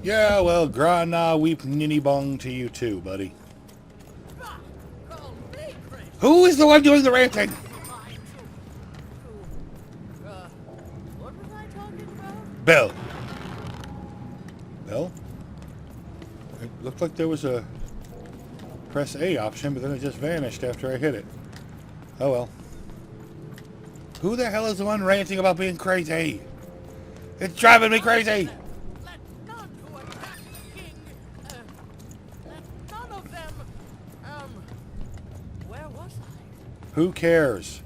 Yeah, well, grana weep ninny bong to you too, buddy. Call me crazy. Who is the one doing the ranting? Mind. What was I talking about? Bill. Bill? It looked like there was a press A option, but then it just vanished after I hit it. Oh well. Who the hell is the one ranting about being crazy? It's driving me crazy! Let none who attack the king. Let none of them. Where was I? Who cares?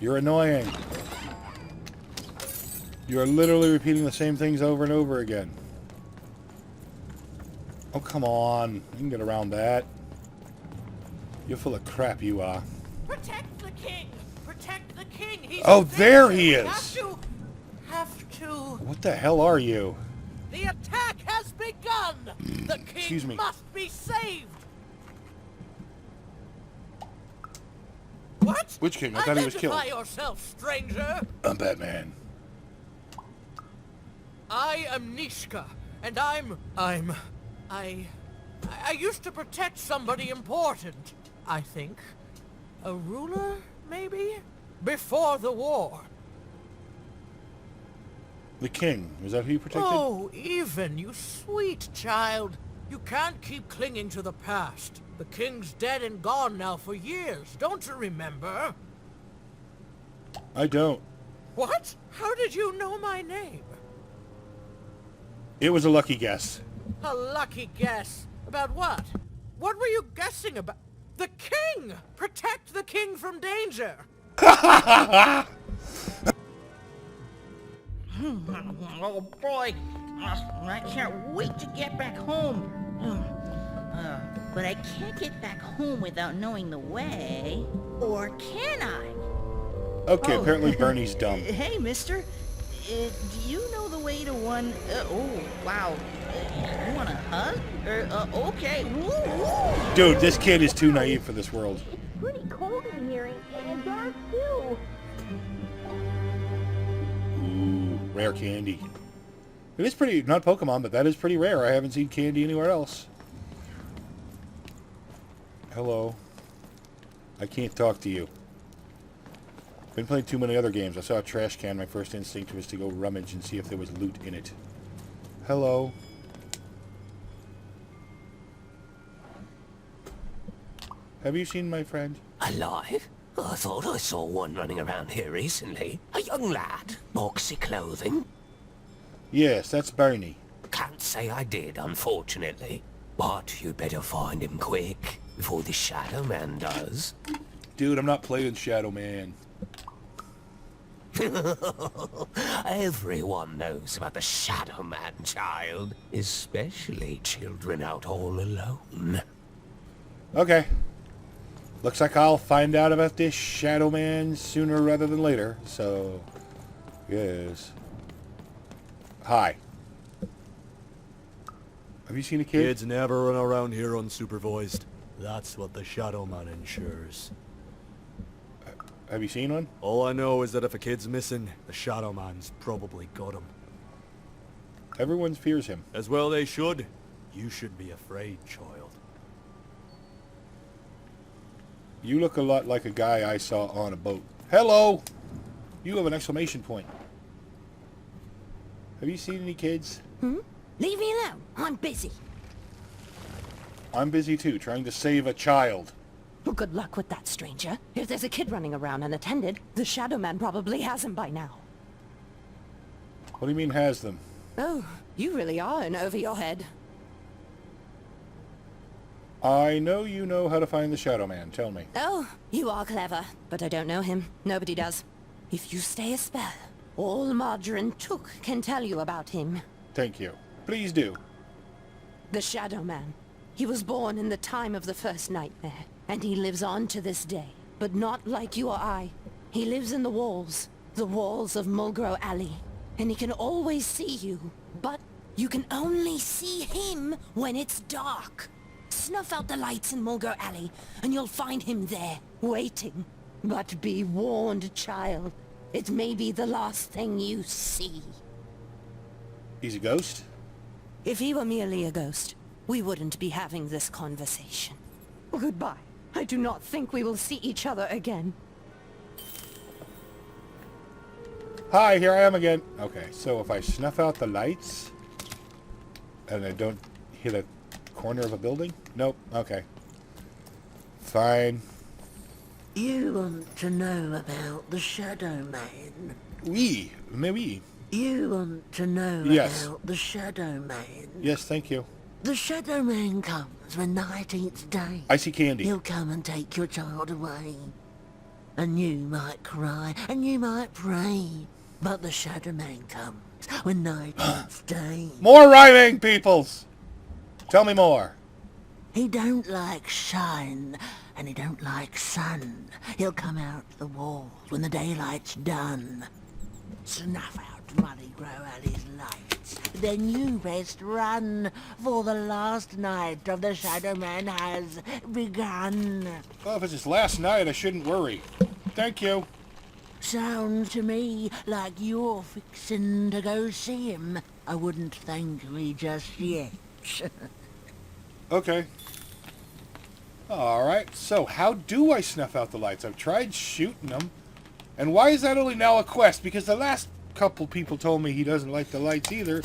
You're annoying. You are literally repeating the same things over and over again. Oh, come on. You can get around that. You're full of crap, you are. Protect the king. Protect the king. He's Oh, a there victim. he is. Have to. What the hell are you? The attack has begun. The king Excuse me. must be saved. What? Which king? I thought he was killed. Identify yourself, stranger. I'm Batman. I am Nishka, and I used to protect somebody important, I think. A ruler, maybe? Before the war. The king. Was that who you protected? Oh, even, you sweet child. You can't keep clinging to the past. The king's dead and gone now for years. Don't you remember? I don't. What? How did you know my name? It was a lucky guess. A lucky guess. About what? What were you guessing about? The king! Protect the king from danger! Oh boy, I can't wait to get back home. But I can't get back home without knowing the way. Or can I? Okay, Oh. apparently Bernie's dumb. Hey, mister. Do you know the way to one... oh, wow. You want a hug? Okay. Woo, woo. Dude, this kid is too naive for this world. It's pretty cold in here and dark, too. Ooh, rare candy. It is pretty, not Pokemon, but that is pretty rare. I haven't seen candy anywhere else. Hello. I can't talk to you. Been playing too many other games. I saw a trash can. My first instinct was to go rummage and see if there was loot in it. Hello. Have you seen my friend? Alive? I thought I saw one running around here recently. A young lad, boxy clothing. Yes, that's Bernie. Can't say I did, unfortunately. But you'd better find him quick, before the Shadow Man does. Dude, I'm not playing Shadow Man. Everyone knows about the Shadow Man, child. Especially children out all alone. Okay. Looks like I'll find out about this Shadow Man sooner rather than later, so... Yes. Hi. Have you seen a kid? Kids never run around here unsupervised. That's what the Shadow Man ensures. Have you seen one? All I know is that if a kid's missing, the Shadow Man's probably got him. Everyone fears him. As well they should. You should be afraid, child. You look a lot like a guy I saw on a boat. Hello! You have an exclamation point. Have you seen any kids? Leave me alone. I'm busy. I'm busy too, trying to save a child. Well, good luck with that, stranger. If there's a kid running around unattended, the Shadow Man probably has him by now. What do you mean has them? Oh, you really are in over your head. I know you know how to find the Shadow Man. Tell me. Oh, you are clever, but I don't know him. Nobody does. If you stay a spell, all Margarine Took can tell you about him. Thank you. Please do. The Shadow Man. He was born in the time of the first nightmare, and he lives on to this day. But not like you or I. He lives in the walls of Mulgrow Alley. And he can always see you, but you can only see him when it's dark. Snuff out the lights in Mulgrow Alley, and you'll find him there, waiting. But be warned, child. It may be the last thing you see. He's a ghost? If he were merely a ghost, we wouldn't be having this conversation. Goodbye. I do not think we will see each other again. Hi, here I am again. Okay, so if I snuff out the lights and I don't hit a corner of a building? Nope. Okay. Fine. You want to know about the Shadow Man? Oui. Mais oui. You want to know Yes. about the Shadow Man? Yes, thank you. The Shadow Man comes when night eats day. I see candy. He'll come and take your child away. And you might cry, and you might pray. But the Shadow Man comes when night eats day. More rhyming, peoples! Tell me more. He don't like shine, and he don't like sun. He'll come out the walls when the daylight's done. Snuff out Muddy Grow Alley's lights. Then you best run, for the last night of the Shadow Man has begun. Well, if it's his last night, I shouldn't worry. Thank you. Sounds to me like you're fixin' to go see him. I wouldn't thank me just yet. Okay. Alright, so how do I snuff out the lights? I've tried shooting them. And why is that only now a quest? Because the last couple people told me he doesn't like the lights either.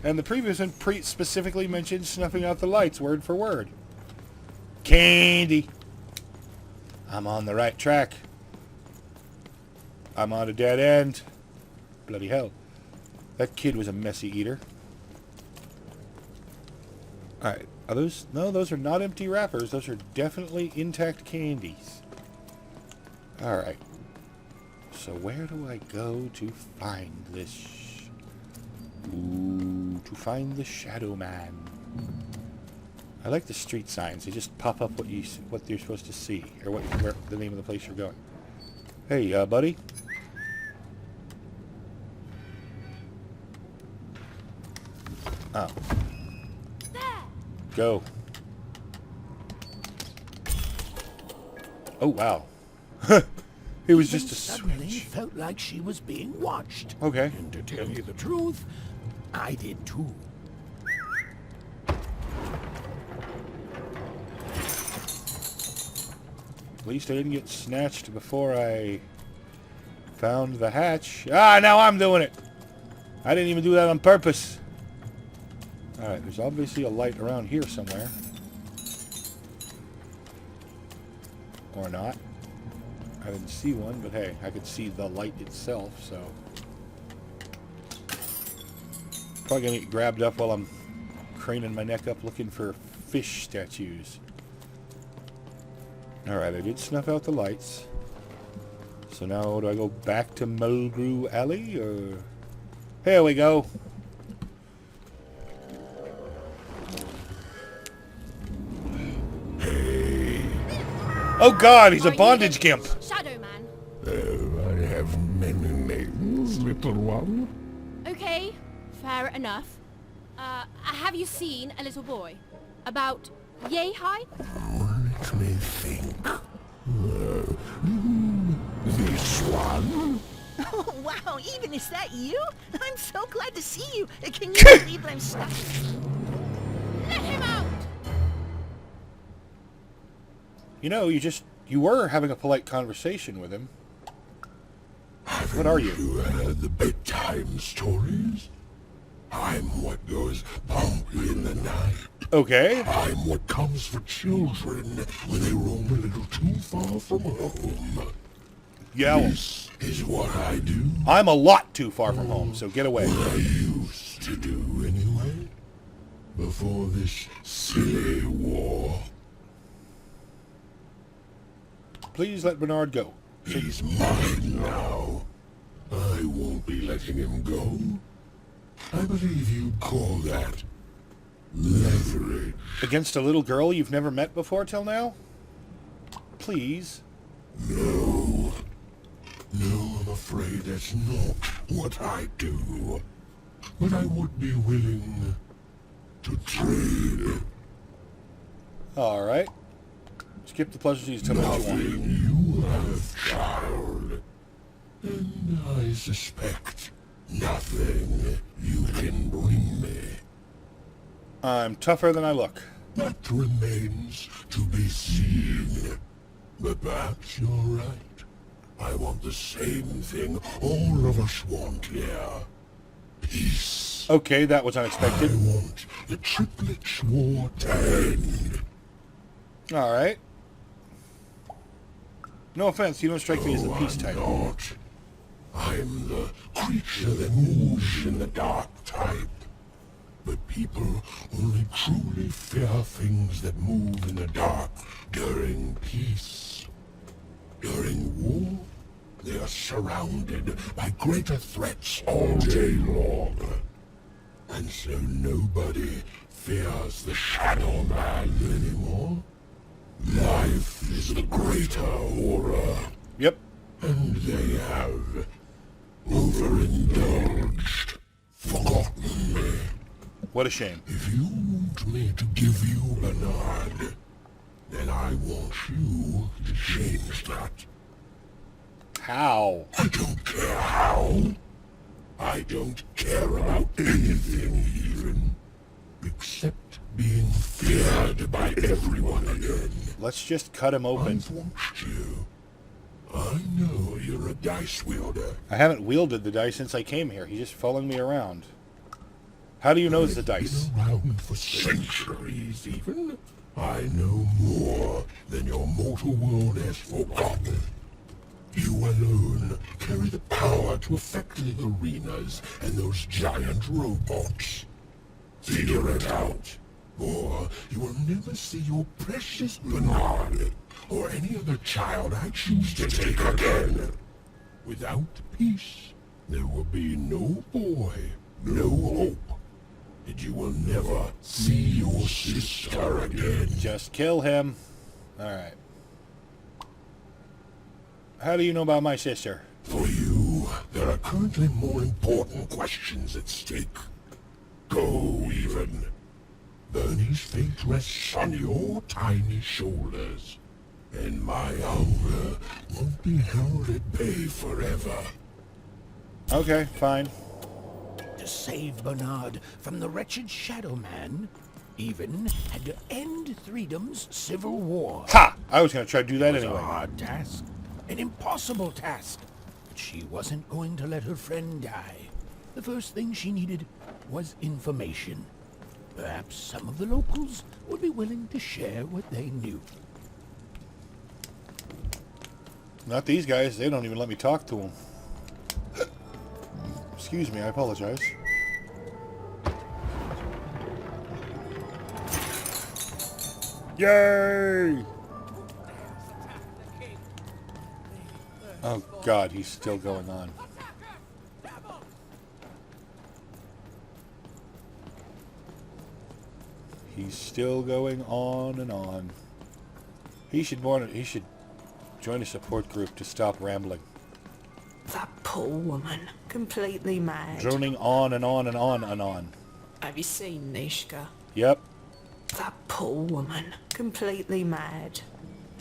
And the previous one specifically mentioned snuffing out the lights, word for word. Candy. I'm on the right track. I'm on a dead end. Bloody hell. That kid was a messy eater. Alright. Are those... No, those are not empty wrappers. Those are definitely intact candies. Alright. So where do I go to find this? Ooh, to find the Shadow Man. I like the street signs. They just pop up what you're supposed to see, or where the name of the place you're going. Hey, buddy. Oh. Go. Oh wow. It was just a Suddenly switch. felt like she was being watched. Okay. And to tell you the truth, I did too. At least I didn't get snatched before I found the hatch. Ah, now I'm doing it. I didn't even do that on purpose. Alright, there's obviously a light around here somewhere. Or not. I didn't see one, but hey, I could see the light itself, so... Probably gonna get grabbed up while I'm craning my neck up looking for fish statues. Alright, I did snuff out the lights. So now do I go back to Mulgrew Alley, or... Here we go. Oh god, he's a bondage gimp. Shadow Man. I have many names, little one. Okay, fair enough. Have you seen a little boy? About yay high? Let me think. This one? Oh, wow, even is that you? I'm so glad to see you. Can you believe I'm stuck? Let him out! You know, you were having a polite conversation with him. What are you? You heard the bedtime stories? I'm what goes bump in the night. Okay. I'm what comes for children when they roam a little too far from home. Yeah, well, This is what I do. I'm a lot too far from home, so get away. What I used to do anyway. Before this silly war. Please let Bernard go. He's mine now. I won't be letting him go. I believe you'd call that leverage. Against a little girl you've never met before till now? Please. No. No, I'm afraid that's not what I do. But I would be willing to trade. Alright. Skip the pleasantries, tell me what you want. Nothing you have, child. And I suspect nothing you can bring me. I'm tougher than I look. That remains to be seen. But perhaps you're right. I want the same thing all of us want here. Peace. Okay, that was I unexpected. want the triplets' war to end. Alright. No offense, you don't strike me as the peace type. Not. I'm the creature that moves in the dark type. But people only truly fear things that move in the dark during peace. During war, they are surrounded by greater threats all day long. And so nobody fears the Shadow Man anymore. Life is the greater horror. Yep. And they have overindulged, forgotten me. What a shame. If you want me to give you Bernard, then I want you to change that. How? I don't care how. I don't care about anything even, except being feared by everyone again. Let's just cut him open. I've watched you. I know you're a dice wielder. I haven't wielded the dice since I came here. He's just following me around. How do you know it's the dice? Been around for centuries even. I know more than your mortal world has forgotten. You alone carry the power to affect the arenas and those giant robots. Figure it out, or you will never see your precious Bernard, or any other child I choose to take again. Without peace, there will be no boy, no hope, and you will never see your sister again. Just kill him. Alright. How do you know about my sister? For you, there are currently more important questions at stake. Go, even. Bernie's fate rests on your tiny shoulders, and my hunger won't be held at bay forever. Okay, fine. To save Bernard from the wretched Shadow Man, even had to end Threedom's civil war. Ha! I was going to try to do that It was a anyway. hard task, an impossible task, but she wasn't going to let her friend die. The first thing she needed was information. Perhaps some of the locals would be willing to share what they knew. Not these guys. They don't even let me talk to them. Excuse me, I apologize. Yay! Oh god, he's still going on. He's still going on and on. He should join a support group to stop rambling. That poor woman. Completely mad. Droning on and on and on and on. Have you seen Nishka? Yep. That poor woman. Completely mad.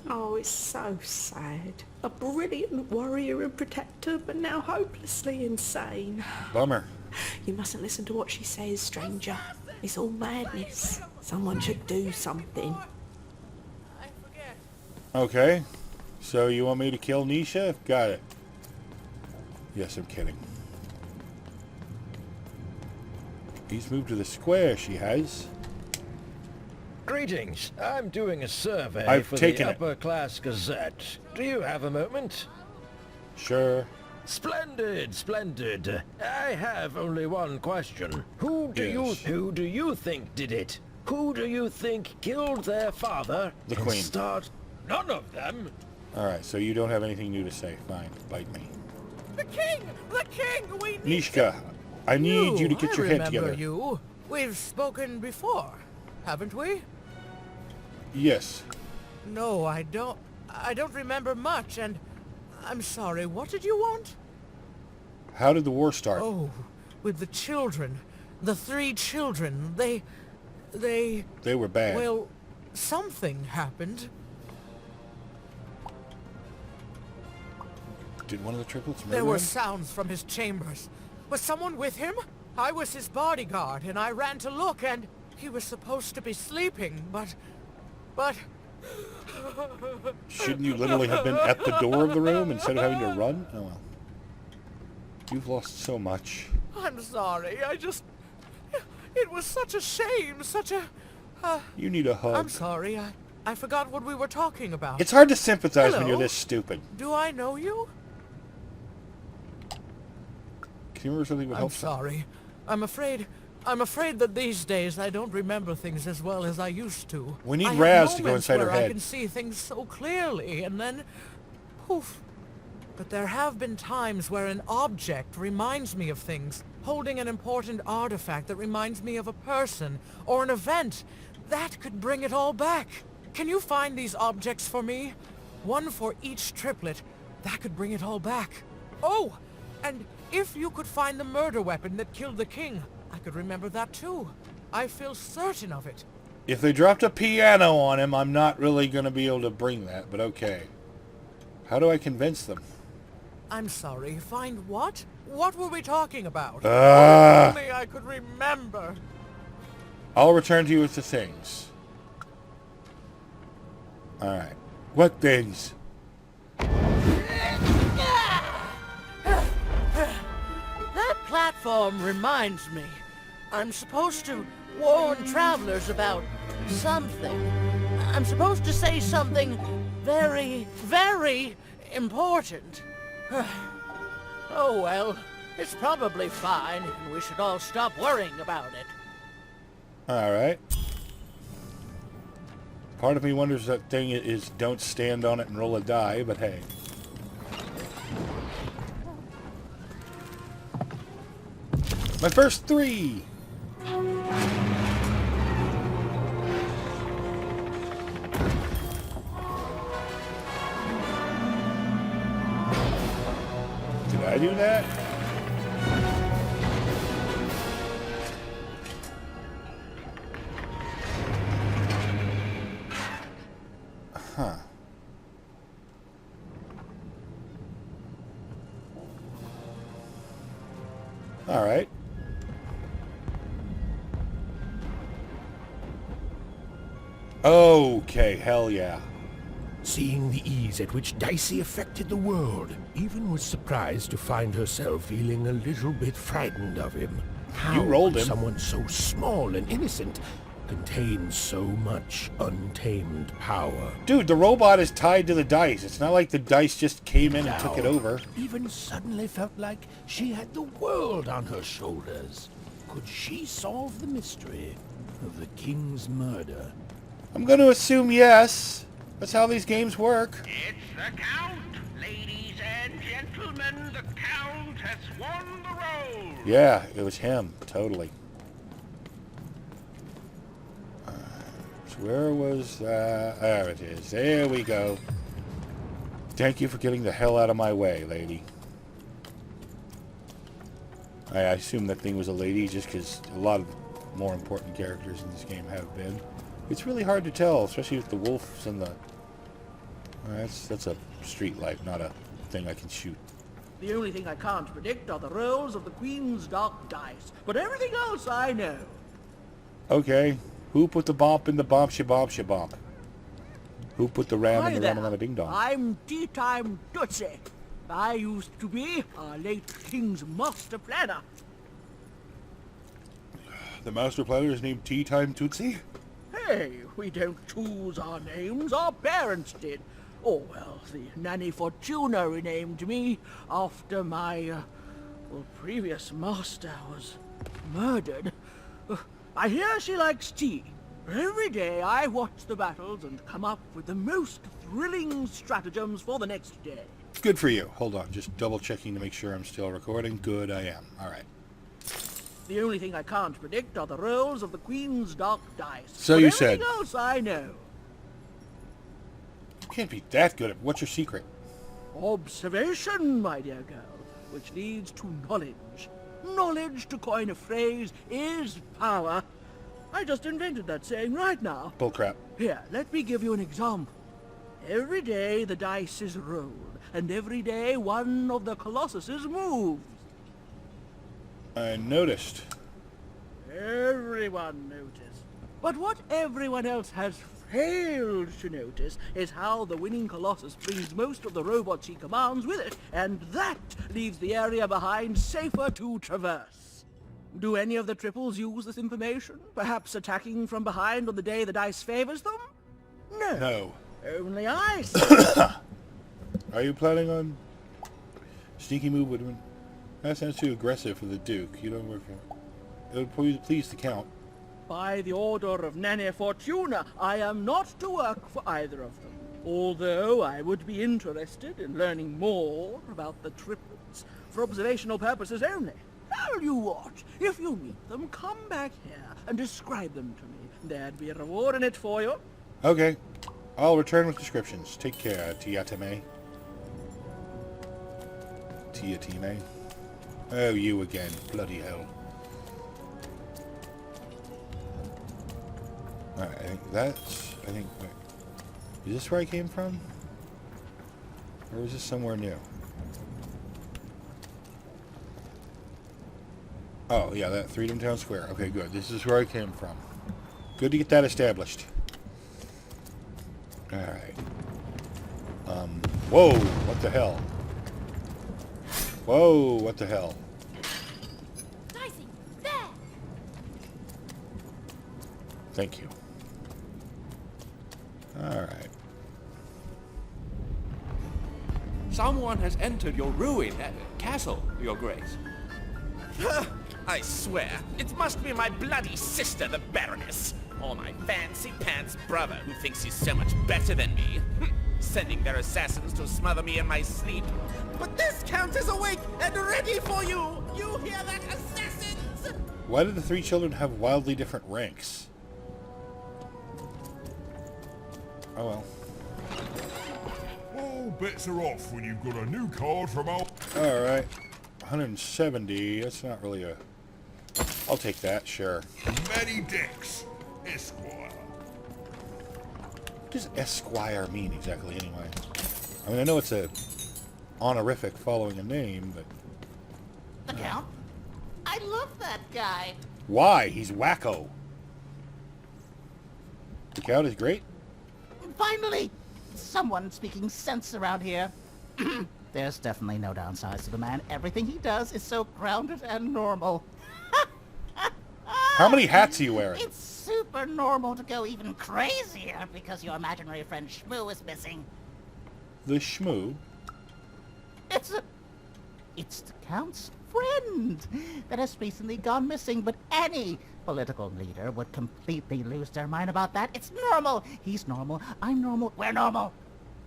Oh, it's so sad. A brilliant warrior and protector, but now hopelessly insane. Bummer. You mustn't listen to what she says, stranger. It's all madness. Someone should do something. I forget. Okay. So you want me to kill Nisha? Got it. Yes, I'm kidding. He's moved to the square, she has. Greetings. I'm doing a survey I've for taken the it. Upper Class Gazette. Do you have a moment? Sure. Splendid, splendid. I have only one question. Who do you think did it? Who do you think killed their father? The and Queen. None of them. Alright, so you don't have anything new to say. Fine, bite me. The king! The king! We need Nishka, I need you to get your head I together. remember you. We've spoken before, haven't we? Yes. No, I don't remember much, and I'm sorry. What did you want? How did the war start? Oh, with the children. The 3 children. They They were bad. well, something happened. Did one of the triplets murder There were him? sounds from his chambers. Was someone with him? I was his bodyguard, and I ran to look, and He was supposed to be sleeping, but... Shouldn't you literally have been at the door of the room instead of having to run? Oh well. You've lost so much. I'm sorry, it was such a shame, such a... You need a hug. I'm sorry, I forgot what we were talking about. It's hard to sympathize when Hello? you're this stupid. Do I know you? Can you remember something that would I'm help? sorry. I'm afraid that these days I don't remember things as well as I used to. We need I have Raz to go moments inside her where I head. can see things so clearly, and then... poof. But there have been times where an object reminds me of things, holding an important artifact that reminds me of a person, or an event. That could bring it all back. Can you find these objects for me? One for each triplet. That could bring it all back. Oh, and if you could find the murder weapon that killed the king, I could remember that too. I feel certain of it. If they dropped a piano on him, I'm not really going to be able to bring that, but okay. How do I convince them? I'm sorry, find what? What were we talking about? If only I could remember. I'll return to you with the things. Alright. What things? That platform reminds me. I'm supposed to warn travelers about something. I'm supposed to say something very, very important. Oh well, it's probably fine, and we should all stop worrying about it. Alright. Part of me wonders if that thing is don't stand on it and roll a die, but hey. My first 3! Did I do that? Huh. All right. Okay, hell yeah. Seeing the ease at which Dicey affected the world, Even was surprised to find herself feeling a little bit frightened of him. How rolled could him. someone so small and innocent contain so much untamed power? Dude, the robot is tied to the dice. It's not like the dice just came in and took it over. Even suddenly felt like she had the world on her shoulders. Could she solve the mystery of the king's murder? I'm going to assume yes. That's how these games work. It's the Count, ladies and gentlemen. The Count has won the role. Yeah, it was him. Totally. So where was that? There it is. There we go. Thank you for getting the hell out of my way, lady. I assume that thing was a lady just because a lot of more important characters in this game have been. It's really hard to tell, especially with the wolves and the... That's a street light, not a thing I can shoot. The only thing I can't predict are the rolls of the Queen's dark dice, but everything else I know. Okay. Who put the bomb in the bomb-sha-bomb-sha-bomb? Who put the ram in the ram-a-ding-dong? I'm Tea Time Tootsie. I used to be our late King's master planner. The master planner is named Tea Time Tootsie? Hey, we don't choose our names, our parents did. Oh, well, the Nanny Fortuna renamed me after my, previous master was murdered. I hear she likes tea. Every day I watch the battles and come up with the most thrilling stratagems for the next day. Good for you. Hold on, just double-checking to make sure I'm still recording. Good, I am. All right. The only thing I can't predict are the rolls of the Queen's dark dice. So but you everything said. Else I know. You can't be that good at... What's your secret? Observation, my dear girl, which leads to knowledge. Knowledge, to coin a phrase, is power. I just invented that saying right now. Bullcrap. Here, let me give you an example. Every day the dice is rolled, and every day one of the colossuses moves. I noticed. Everyone noticed. But what everyone else has failed to notice is how the winning Colossus brings most of the robots he commands with it, and that leaves the area behind safer to traverse. Do any of the triples use this information? Perhaps attacking from behind on the day the dice favors them? No. No. Only I. Are you planning on sneaky move would that sounds too aggressive for the Duke. You don't work for it. It would please the Count. By the order of Nane Fortuna, I am not to work for either of them. Although I would be interested in learning more about the triplets for observational purposes only. Tell you what, if you meet them, come back here and describe them to me. There'd be a reward in it for you. Okay. I'll return with descriptions. Take care, Tiatame. Tiatime. Oh, you again. Bloody hell. Alright, I think, wait. Is this where I came from? Or is this somewhere new? Oh, yeah, that Freedom Town Square. Okay, good. This is where I came from. Good to get that established. Alright. Whoa, what the hell? Whoa, what the hell? Dicey, there! Thank you. Alright. Someone has entered your ruined castle, Your Grace. I swear, it must be my bloody sister, the Baroness, or my fancy-pants brother who thinks he's so much better than me, sending their assassins to smother me in my sleep. But this Count is awake and ready for you! You hear that, assassins? Why did the three children have wildly different ranks? Oh well. All bets are off when you've got a new card from our... Alright. 170, that's not really a... I'll take that, sure. Matty Dex, Esquire. What does Esquire mean exactly, anyway? I mean, I know it's a honorific following a name, but... The Count? I love that guy. Why? He's wacko. The Count is great? Finally! Someone speaking sense around here. There's definitely no downsides to the man. Everything he does is so grounded and normal. How many hats are you wearing? It's super normal to go even crazier because your imaginary friend Shmoo is missing. The Shmoo? It's the Count's friend that has recently gone missing, but any political leader would completely lose their mind about that. It's normal. He's normal. I'm normal. We're normal.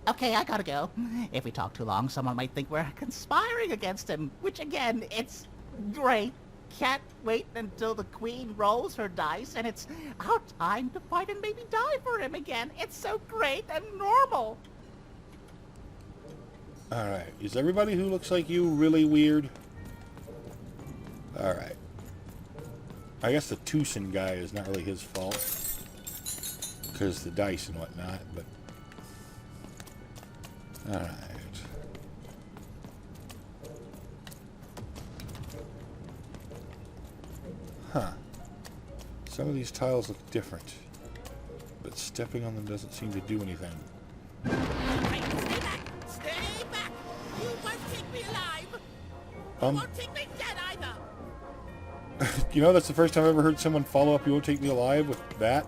Okay, I gotta go. If we talk too long, someone might think we're conspiring against him, which again, it's great. Can't wait until the Queen rolls her dice and it's our time to fight and maybe die for him again. It's so great and normal. Alright, is everybody who looks like you really weird? Alright. I guess the Tucson guy is not really his fault. Because the dice and whatnot, but... Alright. Huh. Some of these tiles look different. But stepping on them doesn't seem to do anything. Stay back! Stay back! You won't take me alive! You won't take me dead either! You know, that's the first time I've ever heard someone follow up "You Won't Take Me Alive" with that.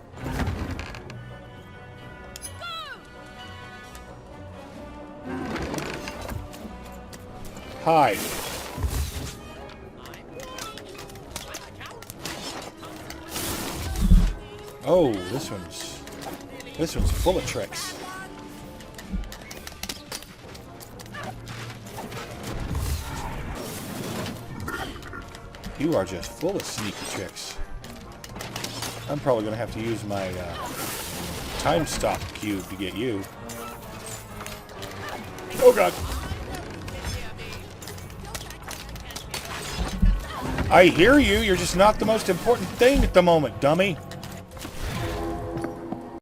Hide. Oh, this one's full of tricks. You are just full of sneaky tricks. I'm probably gonna have to use my time stop cube to get you. Oh god! I hear you, you're just not the most important thing at the moment, dummy.